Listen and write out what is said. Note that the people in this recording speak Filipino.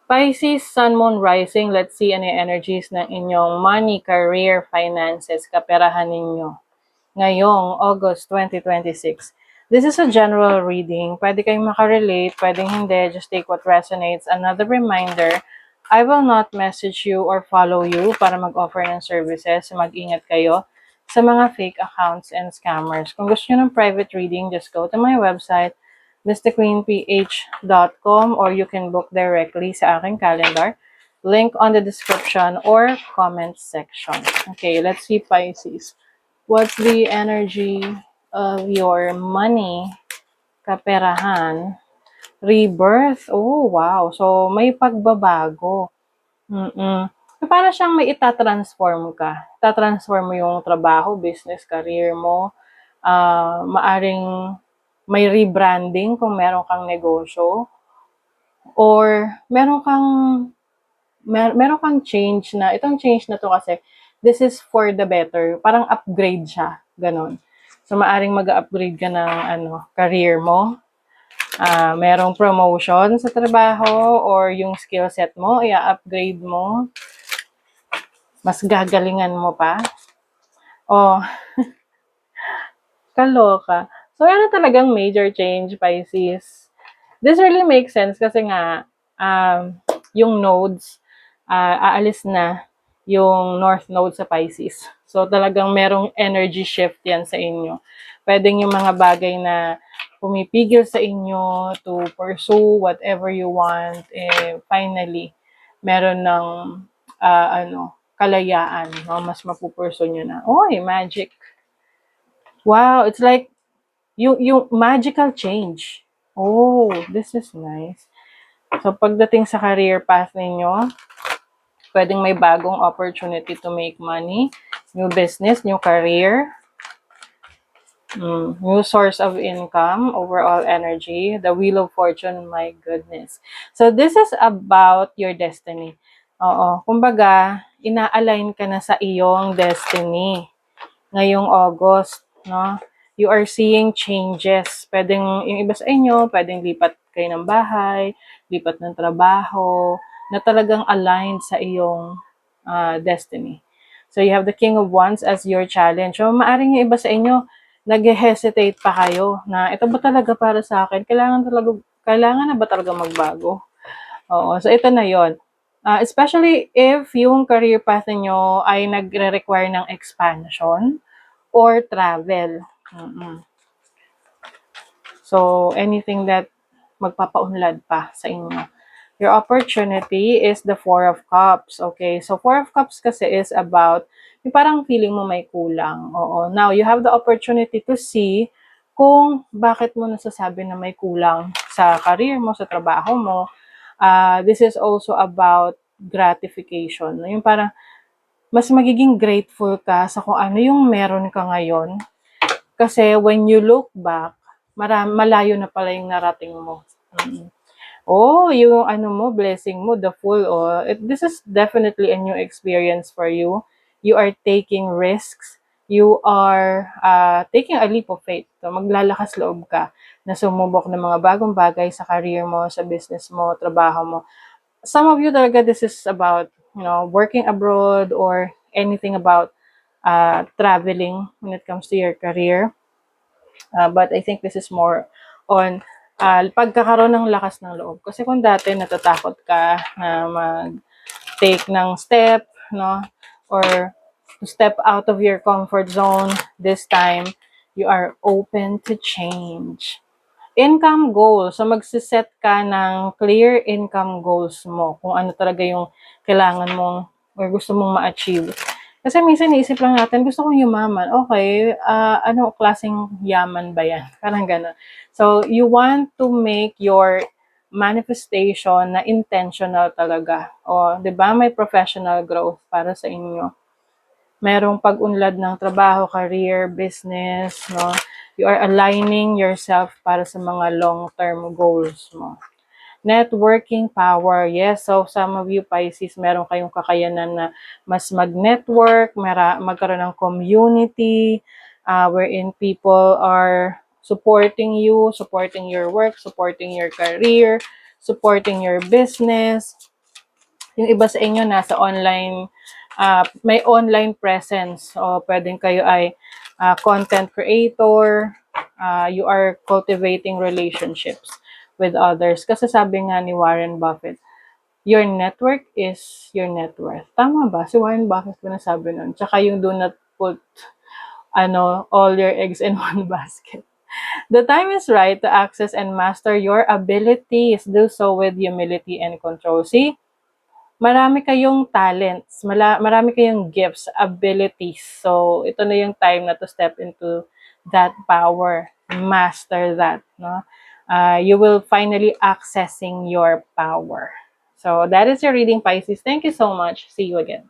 Pisces, Sun, Moon, Rising, let's see ano yung energies ng inyong money, career, finances, kaperahan ninyo ngayong August 2026. This is a general reading. Pwede kayong makarelate, pwedeng hindi. Just take what resonates. Another reminder, I will not message you or follow you para mag-offer ng services. Mag-ingat kayo sa mga fake accounts and scammers. Kung gusto nyo ng private reading, just go to my website, mysticqueenph.com, or you can book directly sa aking calendar. Link on the description or comment section. Okay, let's see Pisces. What's the energy of your money, kaperahan, rebirth? Oh, wow. So, may pagbabago. Mm-mm. Para siyang may itatransform ka. Itatransform mo yung trabaho, business, career mo. Maaring may rebranding kung meron kang negosyo. Or meron kang change na, itong change na to kasi, this is for the better. Parang upgrade siya. Ganon. So, maaring mag-upgrade ka ng career mo. Merong promotion sa trabaho or yung skill set mo, i-upgrade mo. Mas gagalingan mo pa. Oh, kaloka. So, ano talagang major change, Pisces? This really makes sense kasi nga, yung nodes, aalis na yung North Node sa Pisces. So, talagang merong energy shift yan sa inyo. Pwedeng yung mga bagay na pumipigil sa inyo to pursue whatever you want, finally, meron ng kalayaan, no? Mas mapupurso nyo na. Oy, magic. Wow, it's like yung magical change. Oh, this is nice. So, pagdating sa career path ninyo, pwedeng may bagong opportunity to make money, new business, new career, new source of income, overall energy, the wheel of fortune, my goodness. So, this is about your destiny. Oo, kumbaga, ina-align ka na sa iyong destiny ngayong August, no? You are seeing changes. Pwedeng yung iba sa inyo, pwedeng lipat kayo ng bahay, lipat ng trabaho, na talagang aligned sa iyong destiny. So you have the King of Wands as your challenge. So maaring yung iba sa inyo, nag-hesitate pa kayo na ito ba talaga para sa akin? Kailangan na ba talaga magbago? Oo, so ito na yon. Especially if yung career path niyo ay nagre-require ng expansion or travel. So, anything that magpapaunlad pa sa inyo. Your opportunity is the Four of Cups. Okay, so Four of Cups kasi is about yung parang feeling mo may kulang. Oo. Now, you have the opportunity to see kung bakit mo nasasabi na may kulang sa career mo, sa trabaho mo. This is also about gratification. Yung parang mas magiging grateful ka sa kung ano yung meron ka ngayon. Kasi when you look back, malayo na pala yung narating mo. Oh, yung blessing mo, the full. This is definitely a new experience for you. You are taking risks. You are taking a leap of faith. So, maglalakas loob ka na sumubok ng mga bagong bagay sa career mo, sa business mo, trabaho mo. Some of you talaga, this is about, working abroad or anything about traveling when it comes to your career. But I think this is more on pagkakaroon ng lakas ng loob. Kasi kung dati natatakot ka na mag-take ng step, no? Or to step out of your comfort zone, this time, you are open to change. Income goals. So, magsiset ka ng clear income goals mo. Kung ano talaga yung kailangan mong or gusto mong ma-achieve. Kasi minsan naisip lang natin, gusto kong yumaman. Okay, ano klaseng yaman ba yan? Parang gano'n. So, you want to make your manifestation na intentional talaga. O, di ba? May professional growth para sa inyo. Merong pag-unlad ng trabaho, career, business, no? You are aligning yourself para sa mga long-term goals mo. Networking power. Yes, so some of you Pisces, meron kayong kakayanan na mas mag-network, magkaroon ng community, wherein people are supporting you, supporting your work, supporting your career, supporting your business. Yung iba sa inyo nasa online, may online presence. O pwedeng kayo ay content creator, you are cultivating relationships with others. Kasi sabi nga ni Warren Buffett, your network is your net worth. Tama ba? Si Warren Buffett ba nasabi nun? Tsaka yung do not put all your eggs in one basket. The time is right to access and master your abilities. Do so with humility and control. See, marami kayong talents, marami kayong gifts, abilities. So, ito na yung time na to step into that power. Master that, no? You will finally accessing your power. So, that is your reading, Pisces. Thank you so much. See you again.